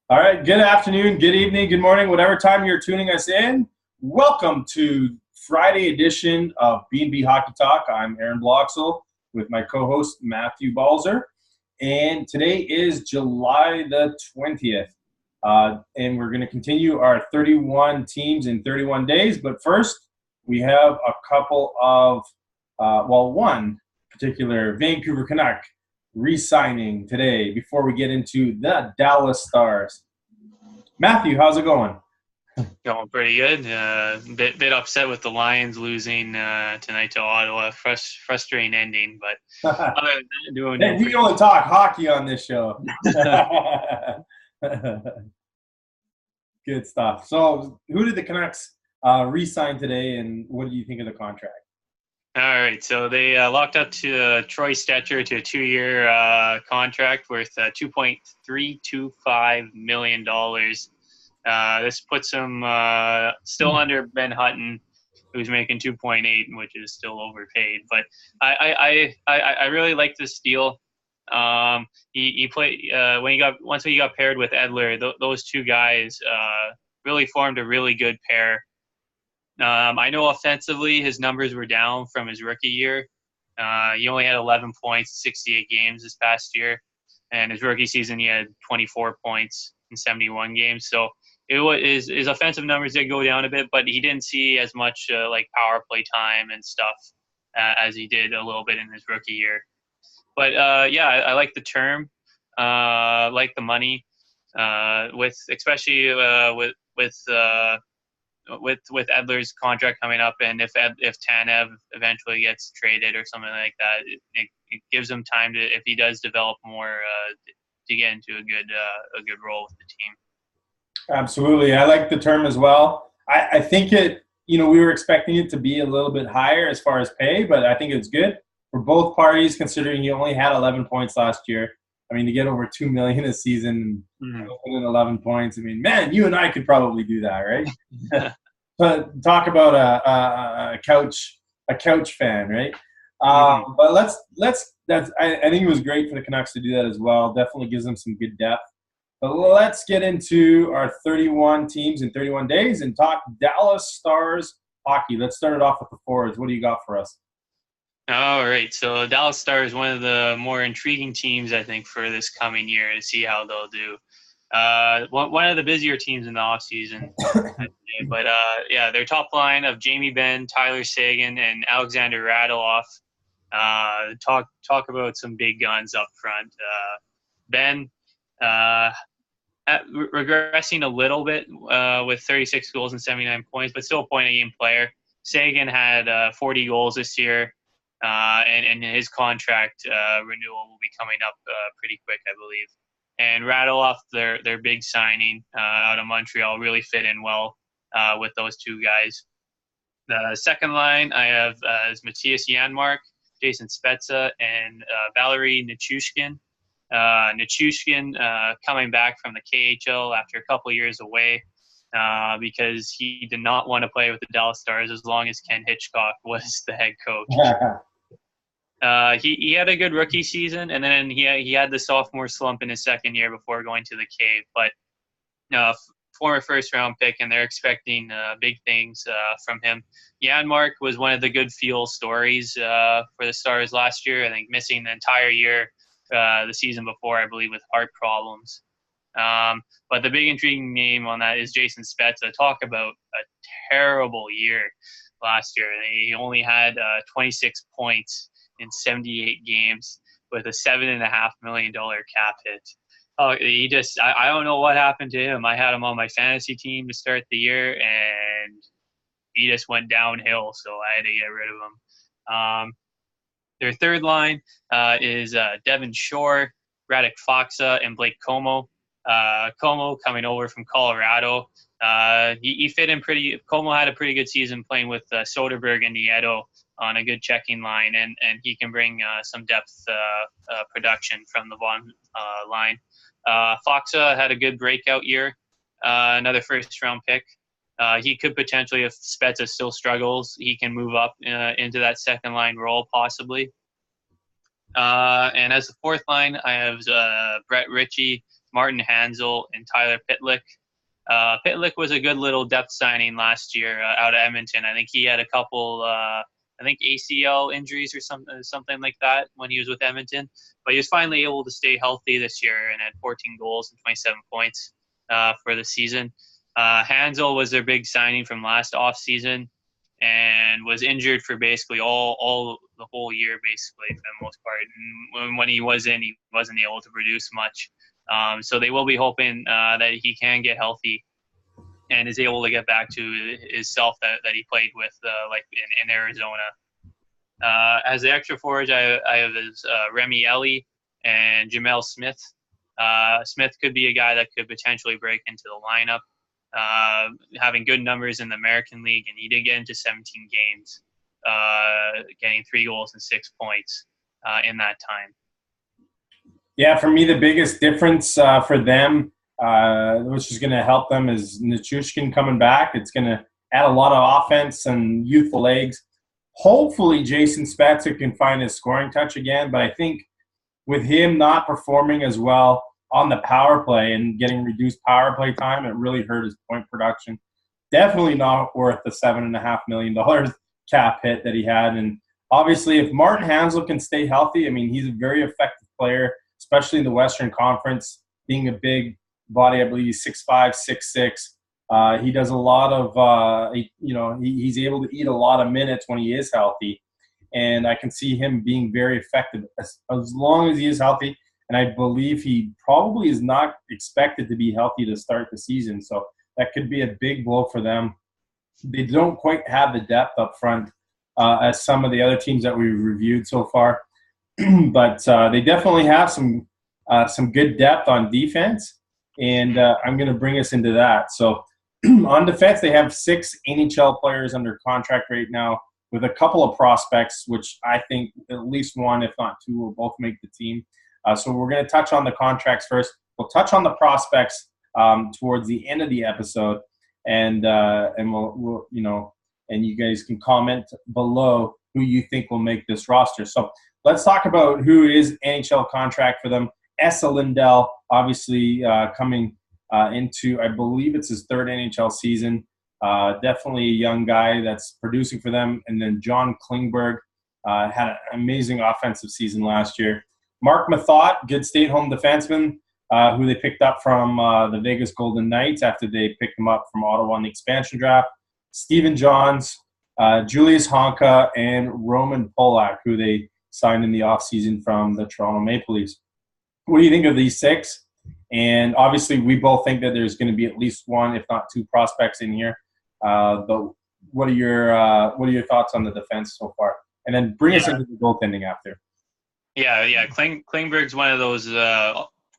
All right. Good afternoon, good evening, good morning, whatever time you're tuning us in. Welcome to Friday edition of B&B Hockey Talk. I'm Aaron Bloxel with my co-host Matthew Balzer, and today is July the 20th, and we're going to continue our 31 teams in 31 days. But first, we have a couple of, one particular Vancouver Canuck re-signing today before we get into the Dallas Stars. Matthew, how's it going? Going pretty good. Bit upset with the Lions losing tonight to Ottawa. Frustrating ending, but other than that, doing Hey, we pretty only talk hockey on this show. Good stuff. So, who did the Canucks re-sign today, and what do you think of the contract? All right, so they locked up to Troy Stetcher to a 2-year contract worth $2.325 million. This puts him still under Ben Hutton, who's making 2.8, which is still overpaid. But I really like this deal. He played once he got paired with Edler. Those two guys really formed a really good pair. I know offensively his numbers were down from his rookie year. He only had 11 points, 68 games this past year, and his rookie season he had 24 points in 71 games. So his offensive numbers did go down a bit, but he didn't see as much like power play time and stuff as he did a little bit in his rookie year. But I like the term, like the money, especially with Edler's contract coming up, and if Tanev eventually gets traded or something like that, it gives him time to, if he does develop more, to get into a good role with the team. Absolutely. I like the term as well. I think we were expecting it to be a little bit higher as far as pay, but I think it's good for both parties considering he only had 11 points last year. I mean, to get over $2 million a season, and 11 points. I mean, man, you and I could probably do that, right? But talk about a couch fan, right? But I think it was great for the Canucks to do that as well. Definitely gives them some good depth. But let's get into our 31 teams in 31 days and talk Dallas Stars hockey. Let's start it off with the forwards. What do you got for us? All right. So Dallas Stars, one of the more intriguing teams, I think, for this coming year to see how they'll do. One of the busier teams in the offseason. But, their top line of Jamie Benn, Tyler Seguin, and Alexander Radulov. Talk about some big guns up front. Ben regressing a little bit with 36 goals and 79 points, but still a point-a-game player. Seguin had 40 goals this year, and his contract renewal will be coming up pretty quick, I believe. And Radulov, their big signing out of Montreal, really fit in well with those two guys. The second line I have is Matthias Janmark, Jason Spezza, and Valerie Nichushkin. Nichushkin coming back from the KHL after a couple years away because he did not want to play with the Dallas Stars as long as Ken Hitchcock was the head coach. He had a good rookie season, and then he had the sophomore slump in his second year before going to the Cave. But former first-round pick, and they're expecting big things from him. Janmark was one of the good feel stories for the Stars last year. I think missing the entire year the season before, I believe, with heart problems. But the big intriguing name on that is Jason Spezza. Talk about a terrible year last year. He only had 26 points in 78 games with a $7.5 million cap hit. Oh, I don't know what happened to him. I had him on my fantasy team to start the year, and he just went downhill, so I had to get rid of him. Their third line is Devin Shore, Radek Faksa, and Blake Como. Como coming over from Colorado. He fit in pretty. Como had a pretty good season playing with Soderberg and Nieto on a good checking line, and he can bring some depth production from the bottom line. Faksa had a good breakout year, another first-round pick. He could potentially, if Spezza still struggles, he can move up into that second-line role possibly. And as the fourth line, I have Brett Ritchie, Martin Hanzal, and Tyler Pitlick. Pitlick was a good little depth signing last year out of Edmonton. I think he had a couple, ACL injuries or something like that when he was with Edmonton. But he was finally able to stay healthy this year and had 14 goals and 27 points for the season. Hanzal was their big signing from last offseason and was injured for basically all the whole year, basically, for the most part. And when he was in, he wasn't able to produce much. So they will be hoping that he can get healthy and is able to get back to his self that he played with, like in Arizona. As the extra forwards, I have Remy Ellie and Jamel Smith. Smith could be a guy that could potentially break into the lineup, having good numbers in the American League, and he did get into 17 games, getting 3 goals and 6 points in that time. Yeah, for me, the biggest difference for them, which is going to help them, is Nichushkin coming back. It's going to add a lot of offense and youthful legs. Hopefully, Jason Spezza can find his scoring touch again, but I think with him not performing as well on the power play and getting reduced power play time, it really hurt his point production. Definitely not worth the $7.5 million cap hit that he had. And obviously, if Martin Hanzal can stay healthy, I mean, he's a very effective player, especially in the Western Conference, being a big body. I believe he's 6'5", 6'6". He does a lot of, he's able to eat a lot of minutes when he is healthy. And I can see him being very effective as long as he is healthy. And I believe he probably is not expected to be healthy to start the season. So that could be a big blow for them. They don't quite have the depth up front as some of the other teams that we've reviewed so far. But they definitely have some good depth on defense. And I'm going to bring us into that. So on defense, they have 6 NHL players under contract right now, with a couple of prospects, which I think at least one, if not two, will both make the team. So we're going to touch on the contracts first. We'll touch on the prospects towards the end of the episode, and we'll and you guys can comment below who you think will make this roster. So let's talk about who is NHL contract for them. Esa Lindell, obviously coming into, I believe it's his 3rd NHL season. Definitely a young guy that's producing for them. And then John Klingberg had an amazing offensive season last year. Mark Mathot, good stay-at-home defenseman, who they picked up from the Vegas Golden Knights after they picked him up from Ottawa in the expansion draft. Stephen Johns, Julius Honka, and Roman Polak, who they signed in the offseason from the Toronto Maple Leafs. What do you think of these 6? And obviously, we both think that there's going to be at least 1, if not 2 prospects in here. But what are your thoughts on the defense so far? And then bring us into the goaltending after. Yeah. Klingberg's one of those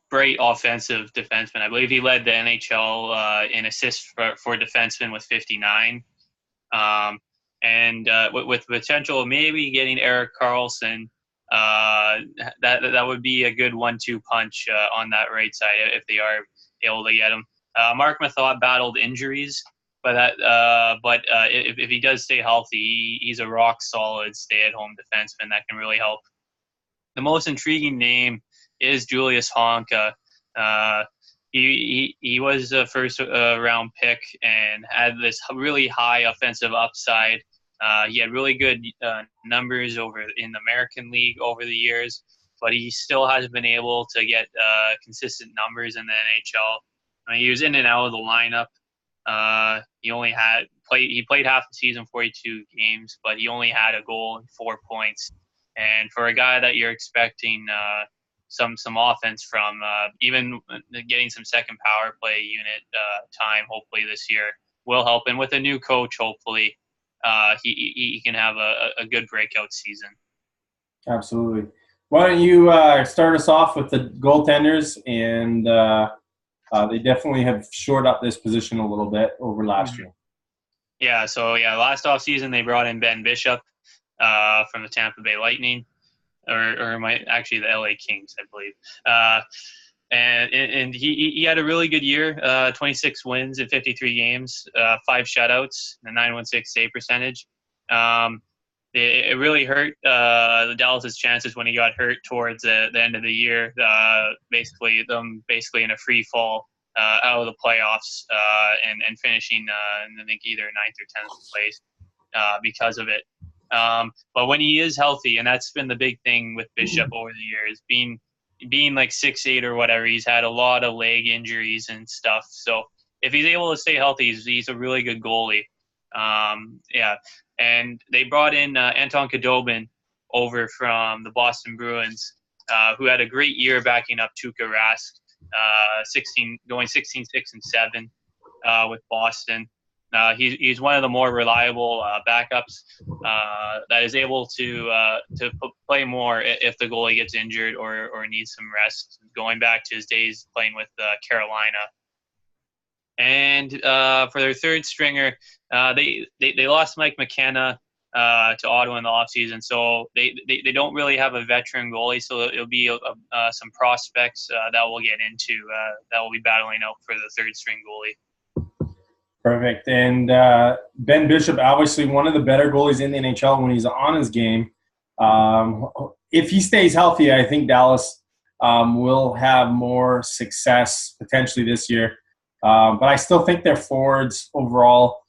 great offensive defensemen. I believe he led the NHL in assists for defensemen with 59. With potential of maybe getting Erik Karlsson, that would be a good 1-2 punch on that right side if they are able to get him. Mark Mathot battled injuries, but if he does stay healthy, he's a rock solid stay-at-home defenseman that can really help. The most intriguing name is Julius Honka. He was a first round pick and had this really high offensive upside. He had really good numbers over in the American League over the years, but he still hasn't been able to get consistent numbers in the NHL. I mean, he was in and out of the lineup. He played half the season, 42 games, but he only had a goal and 4 points. And for a guy that you're expecting some offense from, even getting some second power play unit time, hopefully this year will help. And with a new coach, hopefully he can have a good breakout season. Absolutely. Why don't you start us off with the goaltenders? And they definitely have shored up this position a little bit over last year. Yeah, last offseason they brought in Ben Bishop from the Tampa Bay Lightning, or the LA Kings, I believe. And he had a really good year, 26 wins in 53 games, 5 shutouts, and a .916 save percentage. it really hurt the Dallas's chances when he got hurt towards the end of the year. Basically in a free fall out of the playoffs and finishing in I think either ninth or 10th place because of it. But when he is healthy, and that's been the big thing with Bishop over the years, being like 6'8" or whatever, he's had a lot of leg injuries and stuff. So if he's able to stay healthy, he's a really good goalie. Yeah, and they brought in Anton Khudobin over from the Boston Bruins, who had a great year backing up Tuukka Rask, 16-6-7 with Boston. He's one of the more reliable backups that is able to play more if the goalie gets injured or needs some rest. Going back to his days playing with Carolina. And for their third stringer, they lost Mike McKenna to Ottawa in the offseason, so they don't really have a veteran goalie. So it'll be some prospects that we'll get into that will be battling out for the third string goalie. Perfect. And Ben Bishop, obviously one of the better goalies in the NHL when he's on his game. If he stays healthy, I think Dallas will have more success potentially this year. But I still think their forwards overall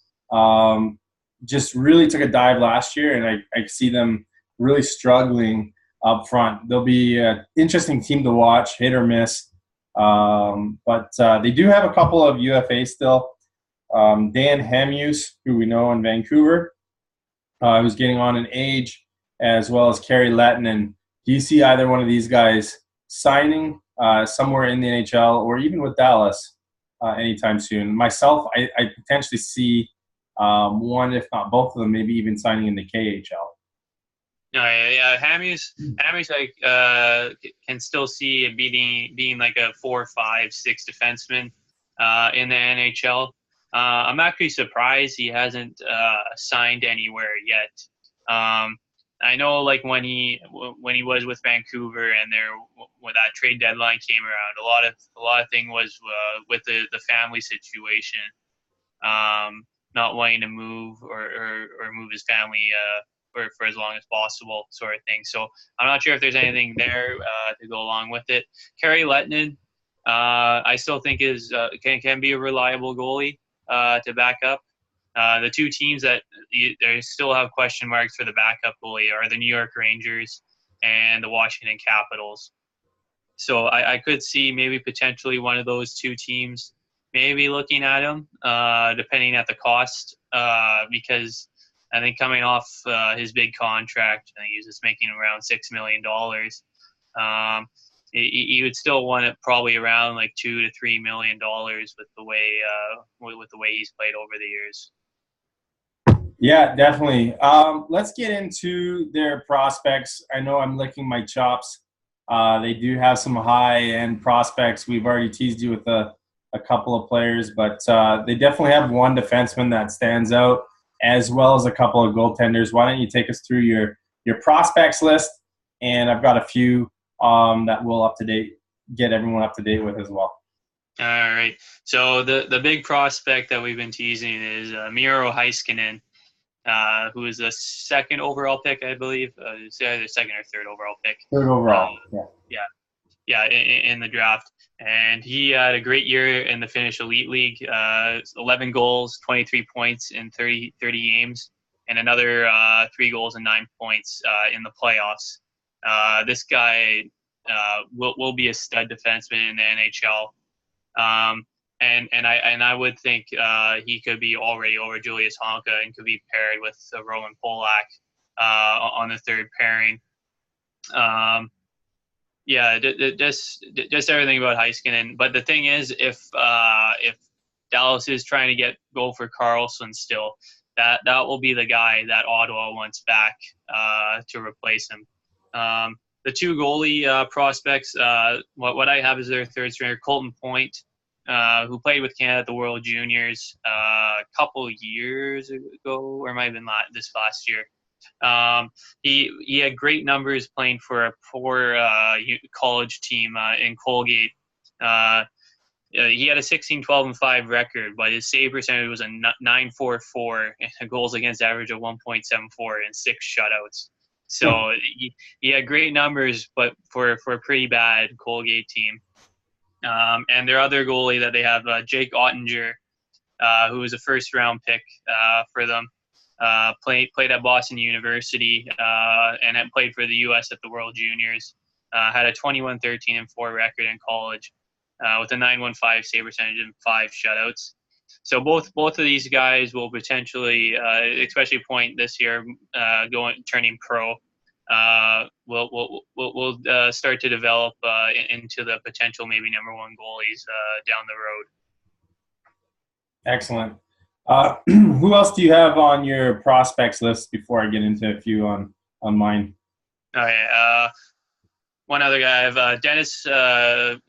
just really took a dive last year, and I see them really struggling up front. They'll be an interesting team to watch, hit or miss. But they do have a couple of UFAs still. Dan Hamhuis, who we know in Vancouver, who's getting on in age, as well as Kerry Lettinen. Do you see either one of these guys signing somewhere in the NHL or even with Dallas anytime soon? Myself, I potentially see one, if not both of them, maybe even signing in the KHL. Yeah, Hamhuis, can still see it being like a 4, 5, 6 defenseman in the NHL. I'm actually surprised he hasn't signed anywhere yet. I know, like when he was with Vancouver and when that trade deadline came around, a lot of thing was with the family situation, not wanting to move or move his family for as long as possible, sort of thing. So I'm not sure if there's anything there to go along with it. Kerry Lettinen, I still think can be a reliable goalie to back up. The two teams that they still have question marks for the backup goalie are the New York Rangers and the Washington Capitals. So I could see maybe potentially one of those two teams maybe looking at him, depending at the cost, because I think coming off his big contract, I think he was just making around $6 million. He would still want it probably around like $2 to $3 million with the way he's played over the years. Yeah, definitely. Let's get into their prospects. I know I'm licking my chops. They do have some high-end prospects. We've already teased you with a couple of players, but they definitely have one defenseman that stands out, as well as a couple of goaltenders. Why don't you take us through your prospects list? And I've got a few that we'll get everyone up to date with as well. All right. So the big prospect that we've been teasing is Miro Heiskanen, who is the second overall pick, I believe. It's either second or third overall pick. Third overall, yeah, in the draft. And he had a great year in the Finnish Elite League, 11 goals, 23 points in 30 games, and another 3 goals and 9 points in the playoffs. This guy will be a stud defenseman in the NHL. And I would think he could be already over Julius Honka and could be paired with Roman Polak on the third pairing. Yeah, just everything about Heiskanen. But the thing is, if Dallas is trying to go for Karlsson still, that will be the guy that Ottawa wants back to replace him. The two goalie prospects, what I have is their third stringer, Colton Point, who played with Canada at the World Juniors a couple years ago, or it might have been this last year. He had great numbers playing for a poor college team in Colgate. he had a 16-12-5 record, but his save percentage was a 9.44 and a goals against average of 1.74 and 6 shutouts. So he had great numbers, but for a pretty bad Colgate team. And their other goalie that they have, Jake Ottinger, who was a first-round pick for them, played at Boston University and had played for the U.S. at the World Juniors. Had a 21-13-4 record in college with a 9.15 save percentage and 5 shutouts. So both of these guys will potentially, especially Point this year, turning pro. Will start to develop into the potential maybe number one goalies down the road. Excellent. Who else do you have on your prospects list before I get into a few on mine? Okay. One other guy, I have Dennis Guryanov.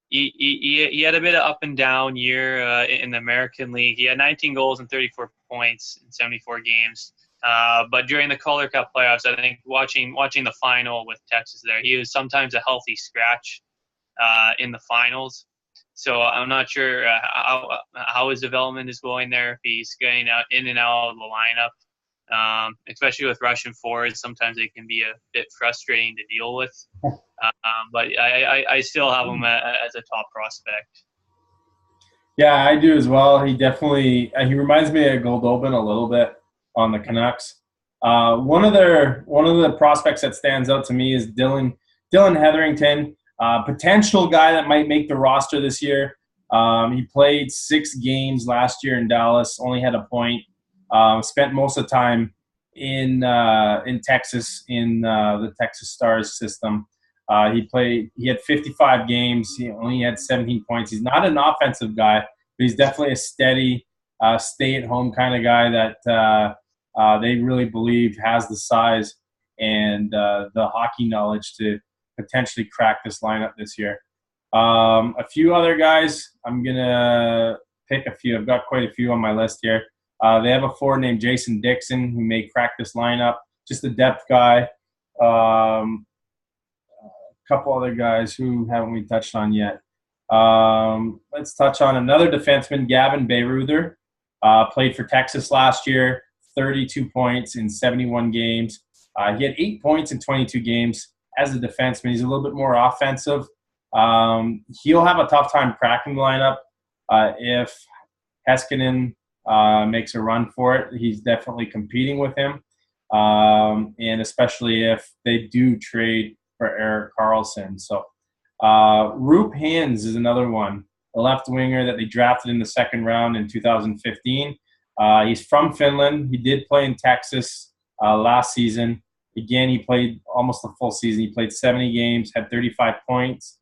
He had a bit of up and down year in the American League. He had 19 goals and 34 points in 74 games. But during the Calder Cup playoffs, I think watching the final with Texas there, he was sometimes a healthy scratch in the finals. So I'm not sure how his development is going there, if he's getting in and out of the lineup, especially with Russian forwards. Sometimes they can be a bit frustrating to deal with. But I still have him as a top prospect. Yeah, I do as well. He definitely he reminds me of Goldobin a little bit on the Canucks. One of the prospects that stands out to me is Dylan Hetherington, potential guy that might make the roster this year. He played 6 games last year in Dallas, only had a point. Spent most of the time in Texas in the Texas Stars system. He had 55 games. He only had 17 points. He's not an offensive guy, but he's definitely a steady, stay-at-home kind of guy that they really believe has the size and the hockey knowledge to potentially crack this lineup this year. A few other guys, I'm going to pick a few. I've got quite a few on my list here. They have a forward named Jason Dixon who may crack this lineup, just a depth guy. Couple other guys who haven't we touched on yet. Let's touch on another defenseman, Gavin Bayreuther. Played for Texas last year, 32 points in 71 games. He had 8 points in 22 games as a defenseman. He's a little bit more offensive. He'll have a tough time cracking the lineup if Heiskanen makes a run for it. He's definitely competing with him, and especially if they do trade for Erik Karlsson. So Roop Hands is another one, a left winger that they drafted in the second round in 2015. He's from Finland. He did play in Texas last season. Again, he played almost a full season. He played 70 games, had 35 points,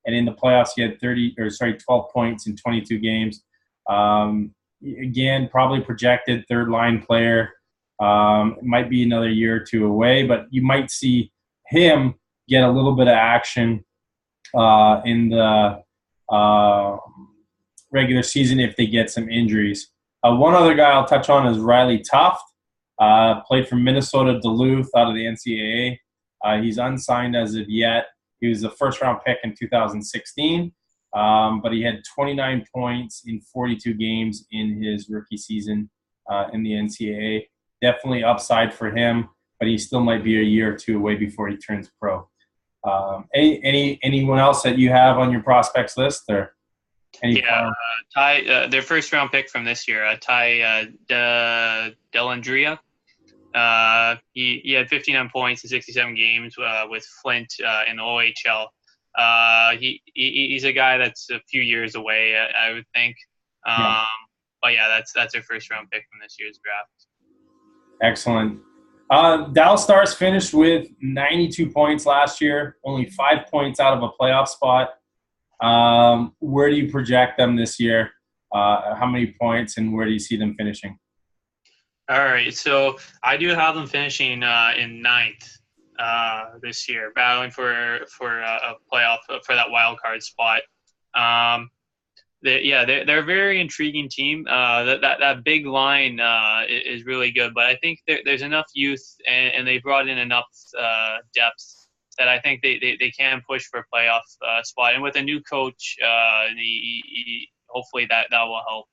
and in the playoffs he had 12 points in 22 games. Again, probably projected third-line player. It might be another year or two away, but you might see him get a little bit of action in the regular season if they get some injuries. One other guy I'll touch on is Riley Tuft. Played for Minnesota Duluth out of the NCAA. He's unsigned as of yet. He was a first-round pick in 2016, but he had 29 points in 42 games in his rookie season in the NCAA. Definitely upside for him, but he still might be a year or two away before he turns pro. Anyone else that you have on your prospects list? Or Ty, their first-round pick from this year, Ty Dellandrea. He had 59 points in 67 games with Flint in the OHL. He's a guy that's a few years away, I would think. But yeah, that's their first round pick from this year's draft. Excellent. Dallas Stars finished with 92 points last year, only 5 points out of a playoff spot. Where do you project them this year? How many points, and where do you see them finishing? All right, so I do have them finishing in ninth this year, battling for a playoff for that wild card spot. They're a very intriguing team. That big line is really good, but I think there's enough youth and they brought in enough depth that I think they can push for a playoff spot. And with a new coach, hopefully that will help.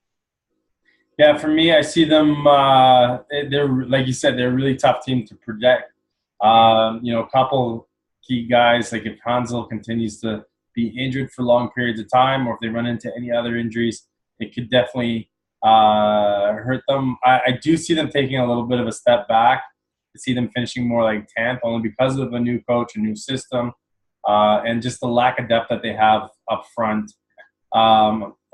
Yeah, for me, I see them. They're like you said, they're a really tough team to project. A couple key guys, like if Hansel continues to be injured for long periods of time, or if they run into any other injuries, it could definitely hurt them. I do see them taking a little bit of a step back. I see them finishing more like 10th, only because of a new coach, a new system, and just the lack of depth that they have up front.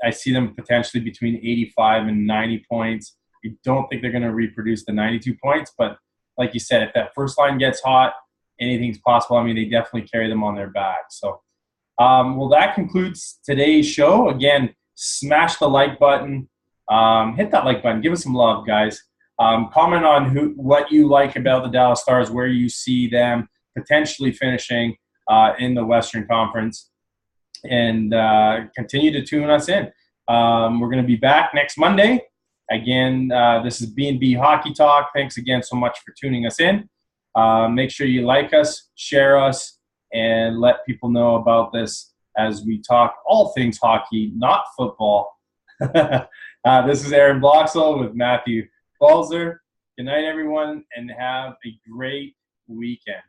I see them potentially between 85 and 90 points. I don't think they're going to reproduce the 92 points, but like you said, if that first line gets hot, anything's possible. I mean, they definitely carry them on their back. So, well, that concludes today's show. Again, smash the like button. Hit that like button. Give us some love, guys. Comment on what you like about the Dallas Stars, where you see them potentially finishing in the Western Conference. And continue to tune us in. We're going to be back next Monday. Again, this is B&B Hockey Talk. Thanks again so much for tuning us in. Make sure you like us, share us, and let people know about this as we talk all things hockey, not football. This is Aaron Bloxel with Matthew Balzer. Good night, everyone, and have a great weekend.